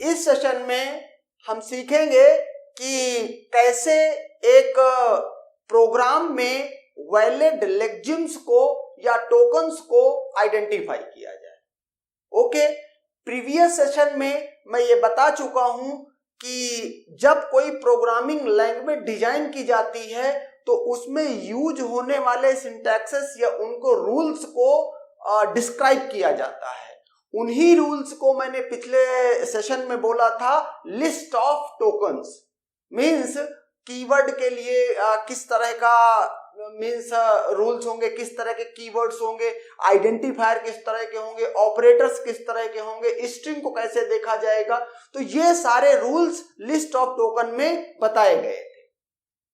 इस सेशन में हम सीखेंगे कि कैसे एक प्रोग्राम में वैलिड लेक्जिम्स को या टोकन्स को आइडेंटिफाई किया जाए। ओके, प्रीवियस सेशन में मैं ये बता चुका हूं कि जब कोई प्रोग्रामिंग लैंग्वेज डिजाइन की जाती है तो उसमें यूज होने वाले सिंटैक्सेस या उनको रूल्स को डिस्क्राइब किया जाता है। उन्हीं रूल्स को मैंने पिछले सेशन में बोला था list of tokens. Means keyword के लिए किस तरह का मीन्स रूल्स होंगे, किस तरह के कीवर्ड्स होंगे, आइडेंटिफायर किस तरह के होंगे, ऑपरेटर्स किस तरह के होंगे, स्ट्रिंग को कैसे देखा जाएगा। तो ये सारे रूल्स लिस्ट ऑफ टोकन में बताए गए थे।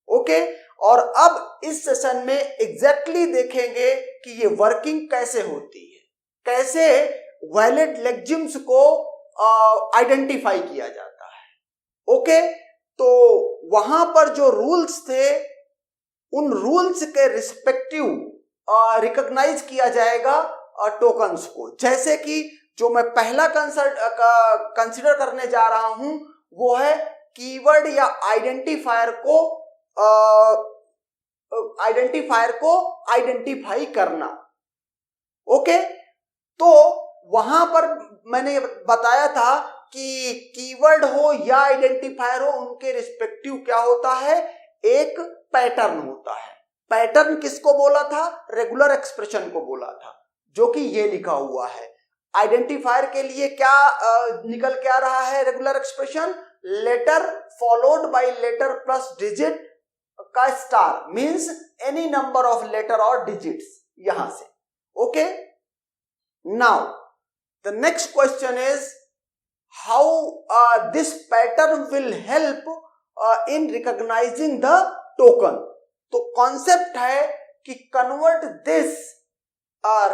ओके, और अब इस सेशन में एग्जैक्टली देखेंगे कि ये वर्किंग कैसे होती है, कैसे वैलिड लेक्जिम्स को आइडेंटिफाई किया जाता है। ओके, तो वहां पर जो रूल्स थे उन रूल्स के रिस्पेक्टिव रिकॉग्नाइज किया जाएगा टोकन्स को। जैसे कि जो मैं पहला कंसिडर करने जा रहा हूं वो है कीवर्ड या आइडेंटिफायर को आइडेंटिफाई करना। ओके, तो वहां पर मैंने बताया था कि कीवर्ड हो या आइडेंटिफायर हो, उनके रिस्पेक्टिव क्या होता है, एक पैटर्न होता है। पैटर्न किसको बोला था, रेगुलर एक्सप्रेशन को बोला था, जो कि ये लिखा हुआ है। आइडेंटिफायर के लिए क्या निकल के आ रहा है, regular expression letter followed by letter plus digit का star, means any number of letter और डिजिट्स, यहां से। Okay, now the next question is how this pattern will help in recognizing the token। तो कॉन्सेप्ट है कि convert this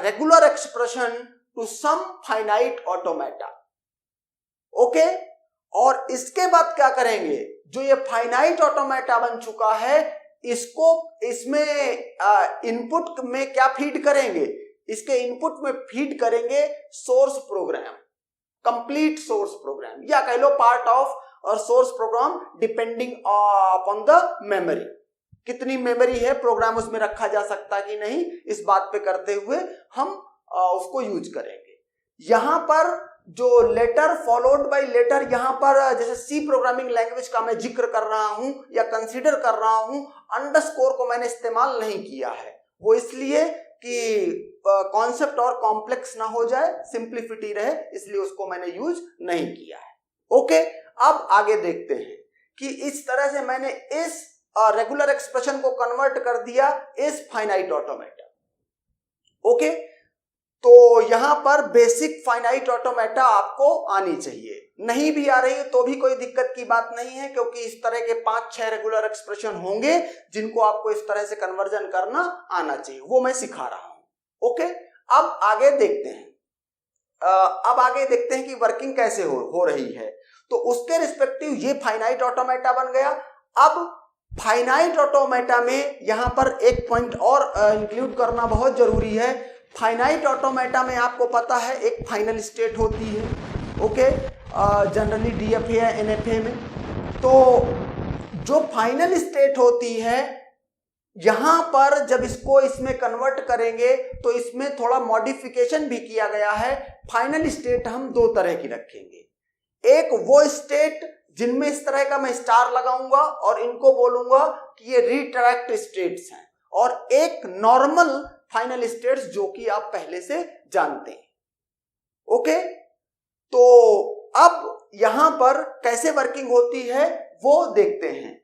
regular expression to some finite automata। Okay, और इसके बाद क्या करेंगे, जो ये फाइनाइट ऑटोमेटा बन चुका है इसको इसमें इनपुट में क्या फीड करेंगे, इसके इनपुट में फीड करेंगे source program, complete source program, या कह लो पार्ट ऑफ और source program depending upon the memory. कितनी मेमोरी है प्रोग्राम उसमें रखा जा सकता कि नहीं, इस बात पे करते हुए हम उसको यूज करेंगे। यहां पर जो लेटर फॉलोड बाय लेटर, यहां पर जैसे सी प्रोग्रामिंग लैंग्वेज का मैं जिक्र कर रहा हूं या कंसीडर कर रहा हूं, अंडरस्कोर को मैंने इस्तेमाल नहीं किया है। वो इसलिए कि कॉन्सेप्ट और कॉम्प्लेक्स ना हो जाए, सिंप्लिसिटी रहे, इसलिए उसको मैंने यूज नहीं किया है। ओके, अब आगे देखते हैं कि इस तरह से मैंने इस रेगुलर एक्सप्रेशन को कन्वर्ट कर दिया इस फाइनाइट ऑटोमेटा। ओके, तो यहां पर बेसिक फाइनाइट ऑटोमेटा आपको आनी चाहिए। नहीं भी आ रही है तो भी कोई दिक्कत की बात नहीं है, क्योंकि इस तरह के 5-6 रेगुलर एक्सप्रेशन होंगे जिनको आपको इस तरह से कन्वर्जन करना आना चाहिए, वो मैं सिखा रहा हूं। ओके, अब आगे देखते हैं। अब आगे देखते हैं कि वर्किंग कैसे हो रही है। तो उसके रिस्पेक्टिव ये फाइनाइट ऑटोमेटा बन गया। अब फाइनाइट ऑटोमेटा में यहां पर एक पॉइंट और इंक्लूड करना बहुत जरूरी है। फाइनाइट ऑटोमेटा में आपको पता है एक फाइनल स्टेट होती है। ओके, जनरली डीएफए या एनएफए में तो जो फाइनल स्टेट होती है, यहां पर जब इसको इसमें कन्वर्ट करेंगे तो इसमें थोड़ा मॉडिफिकेशन भी किया गया है। फाइनल स्टेट हम 2 तरह की रखेंगे। एक वो स्टेट जिनमें इस तरह का मैं स्टार लगाऊंगा और इनको बोलूंगा कि ये रिट्रैक्ट स्टेट्स हैं, और एक नॉर्मल फाइनल स्टेट्स जो कि आप पहले से जानते हैं। ओके, तो अब यहां पर कैसे वर्किंग होती है वो देखते हैं।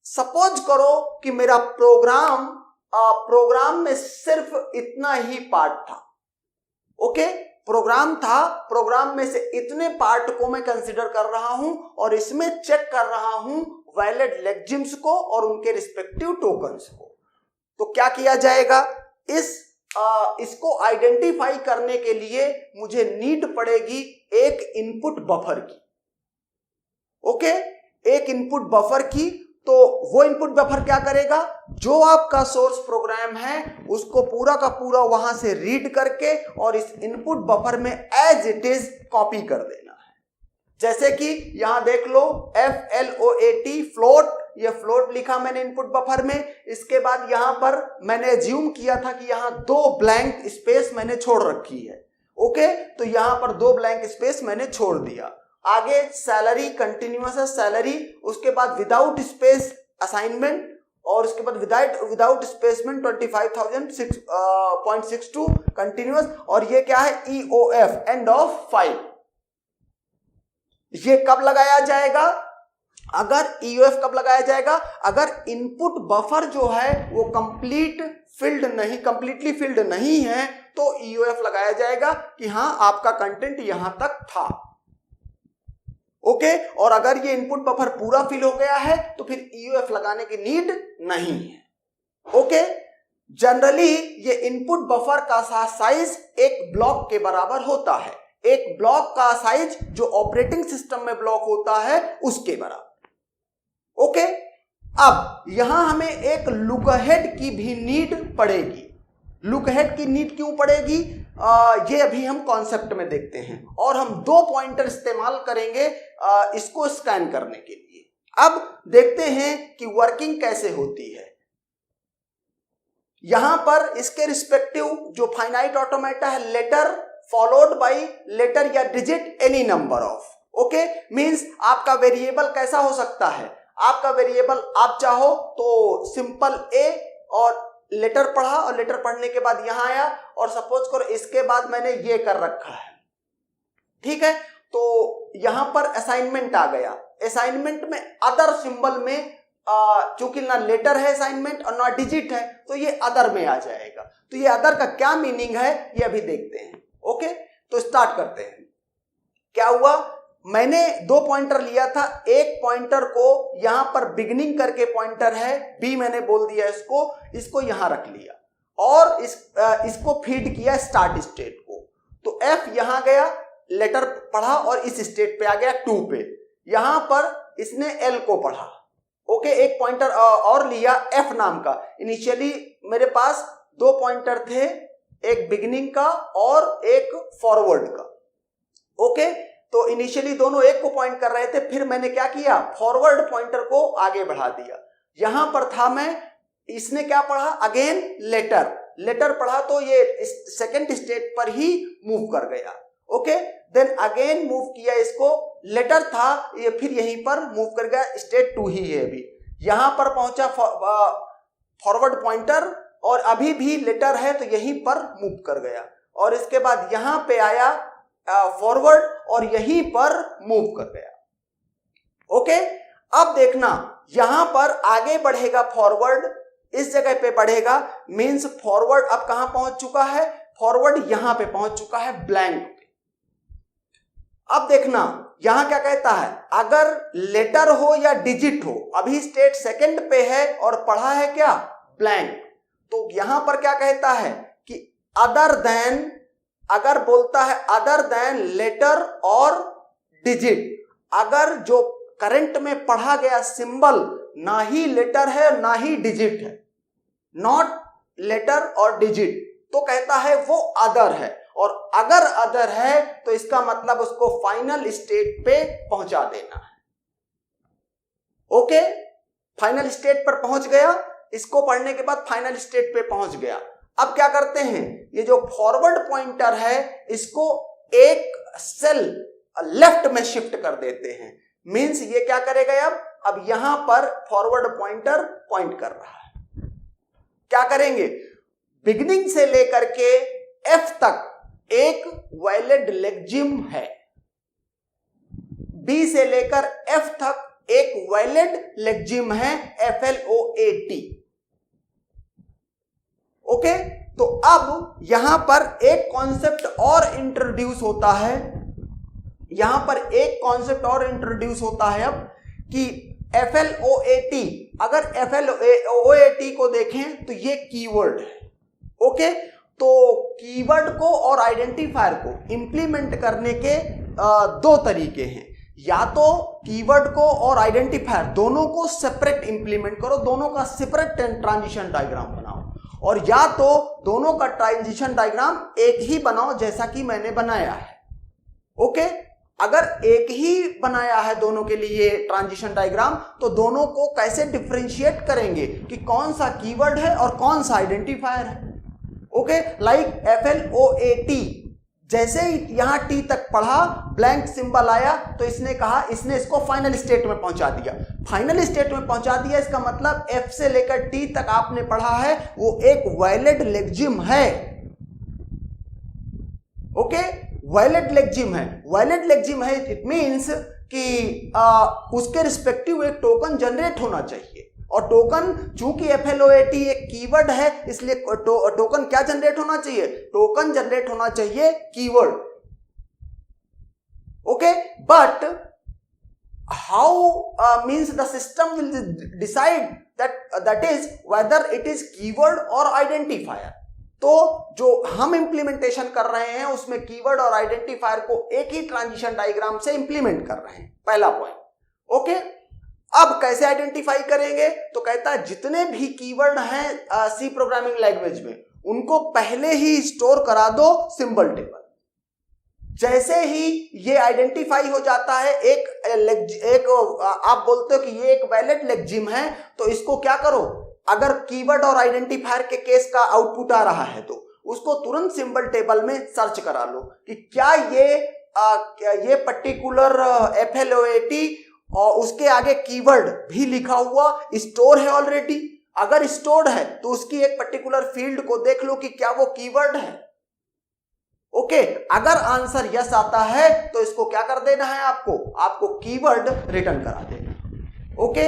सपोज करो कि मेरा प्रोग्राम में सिर्फ इतना ही पार्ट था। ओके, प्रोग्राम था, प्रोग्राम में से इतने पार्ट को मैं कंसीडर कर रहा हूं और इसमें चेक कर रहा हूं वैलिड लेक्जिम्स को और उनके रिस्पेक्टिव टोकन्स को। तो क्या किया जाएगा, इसको आइडेंटिफाई करने के लिए मुझे नीड पड़ेगी एक इनपुट बफर की। ओके, एक इनपुट बफर की। तो वो इनपुट बफर क्या करेगा, जो आपका सोर्स प्रोग्राम है उसको पूरा का पूरा वहां से रीड करके और इस इनपुट बफर में एज इट इज कॉपी कर देना है। जैसे कि यहां देख लो FLOAT फ्लोट, ये फ्लोट लिखा मैंने इनपुट बफर में। इसके बाद यहां पर मैंने अज्यूम किया था कि यहां 2 ब्लैंक स्पेस मैंने छोड़ रखी है। ओके, तो यहां पर 2 ब्लैंक स्पेस मैंने छोड़ दिया। आगे सैलरी कंटिन्यूअस है सैलरी, उसके बाद विदाउट स्पेस असाइनमेंट, और उसके बाद विदाउट स्पेसमेंट 25,006.62 कंटिन्यूअस, और ये क्या है EOF एंड ऑफ फाइल। ये कब लगाया जाएगा? अगर EOF कब लगाया जाएगा? अगर इनपुट बफर जो है वो कंप्लीटली फिल्ड नहीं है तो EOF लगाया जाएगा कि हां आपका कंटेंट यहां तक था। ओके, और अगर ये इनपुट बफर पूरा फिल हो गया है तो फिर EOF लगाने की नीड नहीं है। ओके, जनरली ये इनपुट बफर का साइज एक ब्लॉक के बराबर होता है। एक ब्लॉक का साइज जो ऑपरेटिंग सिस्टम में ब्लॉक होता है उसके बराबर। ओके, अब यहां हमें एक लुक अहेड की भी नीड पड़ेगी। लुक अहेड की नीड क्यों पड़ेगी ये अभी हम कॉन्सेप्ट में देखते हैं, और हम 2 पॉइंटर इस्तेमाल करेंगे इसको स्कैन करने के लिए। अब देखते हैं कि वर्किंग कैसे होती है। यहां पर इसके रिस्पेक्टिव जो फाइनाइट ऑटोमेटा है, लेटर फॉलोड बाय लेटर या digit any number of. Okay, means आपका वेरिएबल कैसा हो सकता है? आपका वेरिएबल आप चाहो तो सिंपल ए और लेटर पढ़ा, और लेटर पढ़ने के बाद यहां आया, और सपोज करो इसके बाद मैंने ये कर रखा है, ठीक है, तो यहां पर असाइनमेंट आ गया। असाइनमेंट में अदर सिंबल में चूंकि ना लेटर है असाइनमेंट और ना डिजिट है तो ये अदर में आ जाएगा। तो ये अदर का क्या मीनिंग है ये अभी देखते हैं। ओके, तो स्टार्ट करते हैं। क्या हुआ, मैंने 2 पॉइंटर लिया था। एक पॉइंटर को यहां पर बिगिनिंग करके पॉइंटर है B मैंने बोल दिया इसको यहां रख लिया, और इसको फीड किया स्टार्ट स्टेट को। तो F यहां गया, लेटर पढ़ा और इस स्टेट पे आ गया 2 पे। यहां पर इसने L को पढ़ा। ओके, एक पॉइंटर और लिया F नाम का। इनिशियली मेरे पास 2 पॉइंटर थे, एक बिगिनिंग का और एक फॉरवर्ड का। ओके, तो इनिशियली दोनों एक को पॉइंट कर रहे थे, फिर मैंने क्या किया, फॉरवर्ड पॉइंटर को आगे बढ़ा दिया। यहां पर था मैं, इसने क्या पढ़ा, अगेन लेटर पढ़ा, तो ये सेकंड स्टेट पर ही मूव कर गया। ओके, देन अगेन मूव किया इसको, लेटर था ये फिर यहीं पर मूव कर गया, स्टेट 2 ही है अभी। यहां पर पहुंचा फॉरवर्ड पॉइंटर, और अभी भी लेटर है तो यहीं पर मूव कर गया, और इसके बाद यहां पे आया फॉरवर्ड और यहीं पर मूव कर गया। ओके, अब देखना यहां पर आगे बढ़ेगा फॉरवर्ड, इस जगह पे बढ़ेगा, मींस फॉरवर्ड अब कहां पहुंच चुका है, फॉरवर्ड यहां पे पहुंच चुका है ब्लैंक पे। अब देखना यहां क्या कहता है, अगर लेटर हो या डिजिट हो, अभी स्टेट सेकंड पे है और पढ़ा है क्या, ब्लैंक, तो यहां पर क्या कहता है कि अदर देन, अगर बोलता है अदर देन लेटर और डिजिट, अगर जो करंट में पढ़ा गया सिंबल ना ही लेटर है ना ही डिजिट है, नॉट लेटर और डिजिट, तो कहता है वो अदर है। और अगर अदर है तो इसका मतलब उसको फाइनल स्टेट पे पहुंचा देना है। ओके, फाइनल स्टेट पर पहुंच गया, इसको पढ़ने के बाद फाइनल स्टेट पे पहुंच गया। अब क्या करते हैं, ये जो फॉरवर्ड पॉइंटर है इसको एक सेल लेफ्ट में शिफ्ट कर देते हैं। मींस ये क्या करेगा, अब यहां पर फॉरवर्ड पॉइंटर पॉइंट कर रहा है। क्या करेंगे, बिगिनिंग से लेकर के F तक एक वैलिड लेक्जिम है, B से लेकर F तक एक वैलिड लेक्जिम है, FLOAT। ओके, तो अब यहां पर एक कॉन्सेप्ट और इंट्रोड्यूस होता है, यहां पर एक कॉन्सेप्ट और इंट्रोड्यूस होता है अब कि FLOAT, अगर FLOAT को देखें तो ये कीवर्ड है। ओके, तो कीवर्ड को और आइडेंटिफायर को इंप्लीमेंट करने के 2 तरीके हैं, या तो कीवर्ड को और आइडेंटिफायर दोनों को सेपरेट इंप्लीमेंट करो, दोनों का सेपरेट ट्रांजिशन डायग्राम बनाओ, और या तो दोनों का ट्रांजिशन डायग्राम एक ही बनाओ जैसा कि मैंने बनाया है। ओके, अगर एक ही बनाया है दोनों के लिए ट्रांजिशन डायग्राम, तो दोनों को कैसे डिफरेंशिएट करेंगे कि कौन सा कीवर्ड है और कौन सा आइडेंटिफायर है। ओके, लाइक FLOAT, जैसे ही यहां T तक पढ़ा, ब्लैंक सिंबल आया, तो इसने कहा, इसने इसको फाइनल स्टेट में पहुंचा दिया। फाइनल स्टेट में पहुंचा दिया, इसका मतलब F से लेकर T तक आपने पढ़ा है वो एक वैलिड लेक्जिम है। ओके, वैलिड लेक्जिम है। वैलिड लेक्जिम है इट मींस कि उसके रिस्पेक्टिव एक टोकन जनरेट होना चाहिए, और टोकन चूंकि FLOAT एक कीवर्ड है, इसलिए टोकन क्या जनरेट होना चाहिए? टोकन जनरेट होना चाहिए keyword. Okay, but how means the system will decide that is whether it is keyword और आइडेंटिफायर। तो जो हम इंप्लीमेंटेशन कर रहे हैं उसमें कीवर्ड और आइडेंटिफायर को एक ही ट्रांजिशन डायग्राम से इंप्लीमेंट कर रहे हैं, पहला पॉइंट। ओके, अब कैसे आइडेंटिफाई करेंगे? तो कहता है जितने भी कीवर्ड हैं सी प्रोग्रामिंग लैंग्वेज में, उनको पहले ही स्टोर करा दो सिंबल टेबल। जैसे ही ये आइडेंटिफाई हो जाता है, एक आप बोलते हो कि ये एक वैलिड लेक्जिम है, तो इसको क्या करो, अगर कीवर्ड और आइडेंटिफायर के केस का आउटपुट आ रहा है तो उसको तुरंत सिंबल टेबल में सर्च करा लो कि क्या ये पर्टिकुलर FLOAT और उसके आगे कीवर्ड भी लिखा हुआ स्टोर है ऑलरेडी। अगर स्टोर्ड है तो उसकी एक पर्टिकुलर फील्ड को देख लो कि क्या वो कीवर्ड है। ओके, अगर आंसर यस आता है तो इसको क्या कर देना है, आपको कीवर्ड रिटर्न करा देना। ओके,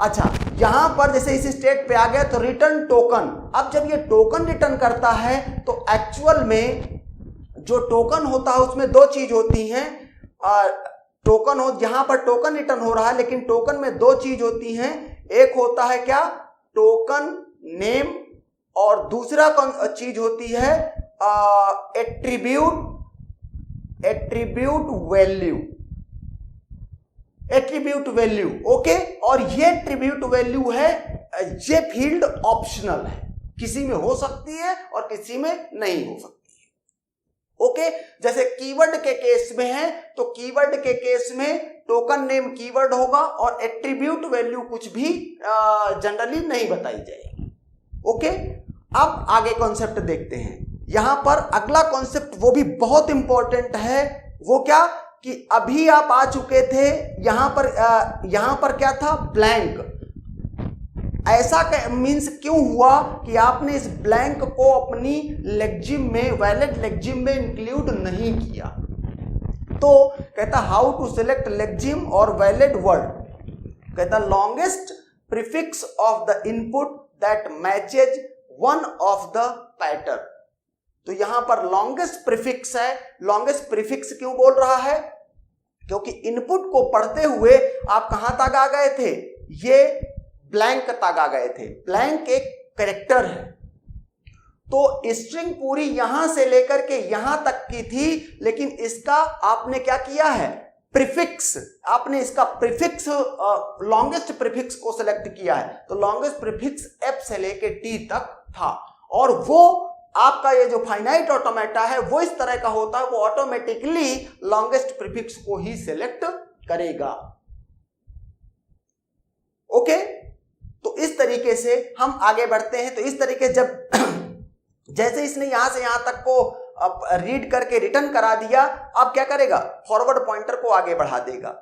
अच्छा, यहां पर जैसे इस स्टेट पे आ गया तो रिटर्न टोकन। अब जब ये टोकन रिटर्न करता है तो एक्चुअल में जो टोकन होता है उसमें दो चीज होती हैं। टोकन हो, यहां पर टोकन रिटर्न हो रहा है, लेकिन टोकन में दो चीज होती हैं। एक होता है क्या, टोकन नेम, और दूसरा चीज होती है एट्रीब्यूट वैल्यू। ओके, और ये एट्रीब्यूट वैल्यू है, ये फील्ड ऑप्शनल है, किसी में हो सकती है और किसी में नहीं हो सकती है। ओके, जैसे कीवर्ड के केस में है तो कीवर्ड के केस में टोकन नेम कीवर्ड होगा और एट्रीब्यूट वैल्यू कुछ भी जनरली नहीं बताई जाएगी। ओके, अब आगे कॉन्सेप्ट देखते हैं। यहां पर अगला कॉन्सेप्ट वो भी बहुत इंपॉर्टेंट है। वो क्या कि अभी आप आ चुके थे, यहां पर क्या था, ब्लैंक। ऐसा मीन्स क्यों हुआ कि आपने इस ब्लैंक को अपनी लेक्जिम में, वैलिड लेक्जिम में इंक्लूड नहीं किया। तो कहता हाउ टू सिलेक्ट लेक्जिम और वैलिड वर्ड। कहता longest prefix of the input that matches one of the pattern. तो यहां पर लॉन्गेस्ट प्रीफिक्स है। लॉन्गेस्ट प्रीफिक्स क्यों बोल रहा है? क्योंकि इनपुट को पढ़ते हुए आप कहां तक आ गए थे, ये ब्लैंक तक आ गए थे। ब्लैंक एक कैरेक्टर है, तो स्ट्रिंग पूरी यहां से लेकर के यहां तक की थी, लेकिन इसका आपने क्या किया है, प्रीफिक्स, आपने इसका प्रीफिक्स लॉन्गेस्ट प्रीफिक्स को सिलेक्ट किया है। तो लॉन्गेस्ट प्रीफिक्स F से लेकर T तक था, और वो आपका ये जो फाइनाइट ऑटोमेटा है वो इस तरह का होता है, वो ऑटोमेटिकली लॉन्गेस्ट प्रीफिक्स को ही सिलेक्ट करेगा। ओके, तो इस तरीके से हम आगे बढ़ते हैं। तो इस तरीके जब जैसे इसने यहां से यहां तक को रीड करके रिटर्न करा दिया, अब क्या करेगा, फॉरवर्ड पॉइंटर को आगे बढ़ा देगा,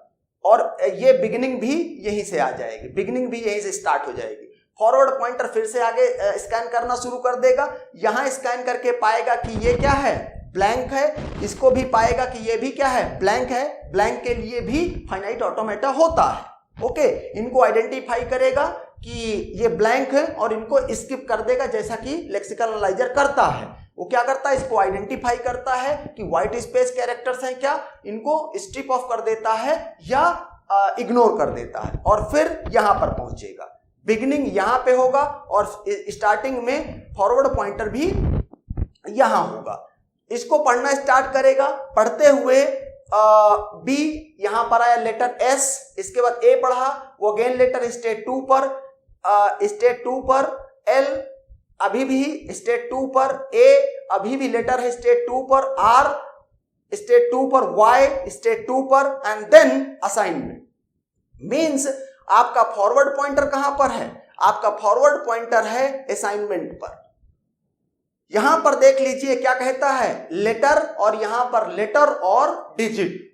और ये बिगिनिंग भी यहीं से आ जाएगी, बिगिनिंग भी यहीं से स्टार्ट हो जाएगी। फॉरवर्ड पॉइंटर फिर से आगे स्कैन करना शुरू कर देगा। यहां स्कैन करके पाएगा कि ये क्या है, ब्लैंक है। इसको भी पाएगा कि ये भी क्या है, ब्लैंक है। ब्लैंक के लिए भी फाइनाइट ऑटोमेटा होता है। ओके, इनको आइडेंटिफाई करेगा कि ये ब्लैंक है और इनको स्किप कर देगा, जैसा कि लेक्सिकल एनालाइजर करता है। वो क्या करता है, इसको आइडेंटिफाई करता है कि व्हाइट स्पेस कैरेक्टर्स हैं क्या, इनको स्ट्रिप ऑफ कर देता है या इग्नोर कर देता है, और फिर यहां पर पहुंचेगा। बिगिनिंग यहां पे होगा और स्टार्टिंग में फॉरवर्ड पॉइंटर भी यहां होगा। इसको पढ़ना स्टार्ट करेगा। पढ़ते हुए बी यहां पर आया, लेटर एस, इसके बाद ए पढ़ा, वो अगेन लेटर स्टेट 2 पर, स्टेट 2 पर एल अभी भी स्टेट 2 पर, ए अभी भी लेटर है स्टेट 2 पर, आर स्टेट 2 पर y, स्टेट 2 पर एंड देन असाइनमेंट। मींस आपका फॉरवर्ड पॉइंटर कहां पर है? आपका फॉरवर्ड पॉइंटर है असाइनमेंट पर। यहां पर देख लीजिए क्या कहता है, लेटर, और यहां पर लेटर और डिजिट।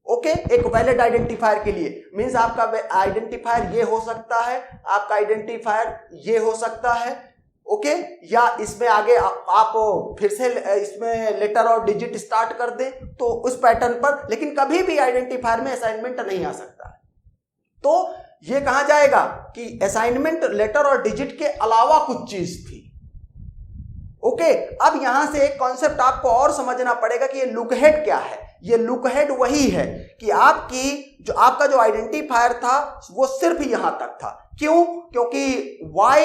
ओके, एक वैलिड आइडेंटिफायर के लिए। मींस आपका आइडेंटिफायर ये हो सकता है, आपका आइडेंटिफायर ये हो सकता है। ओके, या इसमें आगे आप फिर से इसमें लेटर और डिजिट स्टार्ट कर दें तो उस पैटर्न पर, लेकिन कभी भी आइडेंटिफायर में असाइनमेंट नहीं आ सकता है। तो ये कहा जाएगा कि असाइनमेंट लेटर और डिजिट के अलावा कुछ चीज थी। ओके, अब यहां से एक कॉन्सेप्ट आपको और समझना पड़ेगा कि ये लुक हेड क्या है। ये लुक हेड वही है कि आपका जो आइडेंटिफायर था वो सिर्फ यहां तक था। क्यों? क्योंकि y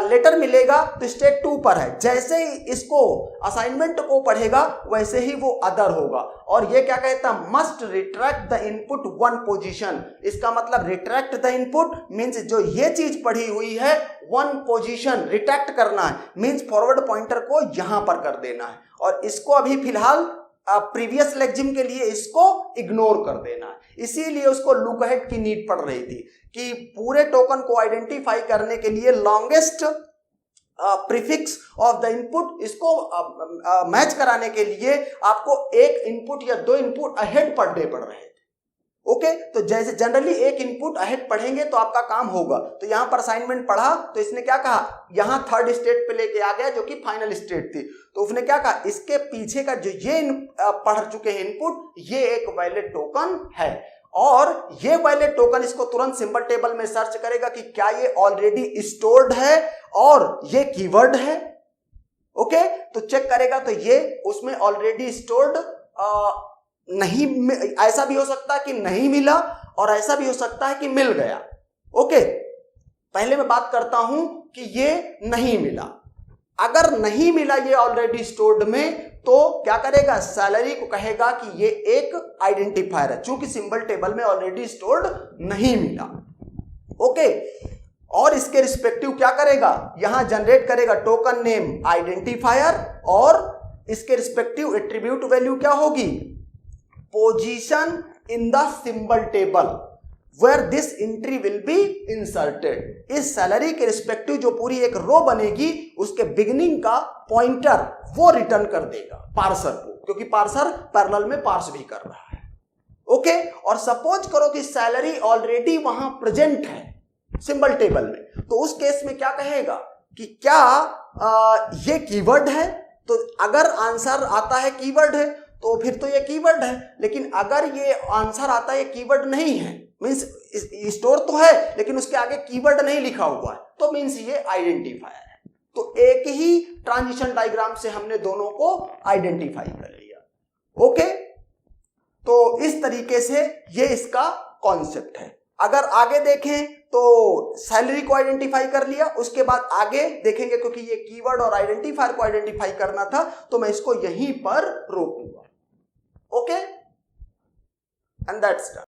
लेटर मिलेगा तो स्टेट 2 पर है, जैसे ही इसको असाइनमेंट को पढ़ेगा वैसे ही वो अदर होगा। और ये क्या कहता है, must retract the input 1 position. इसका मतलब रिट्रैक्ट द इनपुट मींस जो ये चीज पढ़ी हुई है 1 पोजीशन रिट्रैक्ट करना है, मींस फॉरवर्ड पॉइंटर को यहां पर कर देना है, और इसको अभी फिलहाल प्रीवियस लेक्जिम के लिए इसको इग्नोर कर देना है। इसीलिए उसको लुक हेड की नीड पड़ रही थी कि पूरे टोकन को आइडेंटिफाई करने के लिए longest prefix of the input, इसको मैच कराने के लिए आपको 1 इनपुट या 2 इनपुट अहेड पढ़ने पड़ रहे थे। ओके, तो जैसे जनरली 1 इनपुट अहेड पढ़ेंगे तो आपका काम होगा। तो यहां पर असाइनमेंट पढ़ा तो इसने क्या कहा, यहां 3rd स्टेट पे लेके आ गया जो कि फाइनल स्टेट थी। तो उसने क्या कहा, इसके पीछे का जो ये पढ़ चुके हैं इनपुट, ये एक वैलिड टोकन है, और ये वैलिड टोकन इसको तुरंत सिंबल टेबल में सर्च करेगा कि क्या ये ऑलरेडी स्टोर्ड है और ये कीवर्ड है। ओके, तो चेक करेगा तो ये उसमें ऑलरेडी स्टोर्ड नहीं, ऐसा भी हो सकता है कि नहीं मिला और ऐसा भी हो सकता है कि मिल गया। ओके, पहले मैं बात करता हूं कि ये नहीं मिला। अगर नहीं मिला ये ऑलरेडी स्टोर्ड में, तो क्या करेगा, सैलरी को कहेगा कि ये एक आइडेंटिफायर है, चूंकि सिंबल टेबल में ऑलरेडी स्टोर्ड नहीं मिला। ओके, और इसके रिस्पेक्टिव क्या करेगा, यहां जनरेट करेगा टोकन नेम आइडेंटिफायर, और इसके रिस्पेक्टिव एट्रीब्यूट वैल्यू क्या होगी, position in the symbol table where this entry will be inserted. इस सैलरी के रिस्पेक्टिव जो पूरी एक रो बनेगी उसके बिगिनिंग का पॉइंटर वो रिटर्न कर देगा पार्सर को, क्योंकि पार्सर पैरेलल में पार्स भी कर रहा है। ओके, और सपोज करो कि सैलरी ऑलरेडी वहां प्रेजेंट है सिंबल टेबल में, तो उस केस में क्या कहेगा कि क्या ये कीवर्ड है। तो अगर आंसर आता है कीवर्ड है तो फिर तो ये कीवर्ड है, लेकिन अगर ये आंसर आता है ये कीवर्ड नहीं है, मींस स्टोर तो है लेकिन उसके आगे कीवर्ड नहीं लिखा हुआ है, तो मींस ये आइडेंटिफायर है। तो एक ही ट्रांजिशन डायग्राम से हमने दोनों को आइडेंटिफाई कर लिया। ओके, तो इस तरीके से ये इसका कॉन्सेप्ट है। अगर आगे देखें तो सैलरी को आइडेंटिफाई कर लिया, उसके बाद आगे देखेंगे क्योंकि ये कीवर्ड और आइडेंटिफायर को आइडेंटिफाई करना था तो मैं इसको यहीं पर रोकूंगा। Okay, and that's done.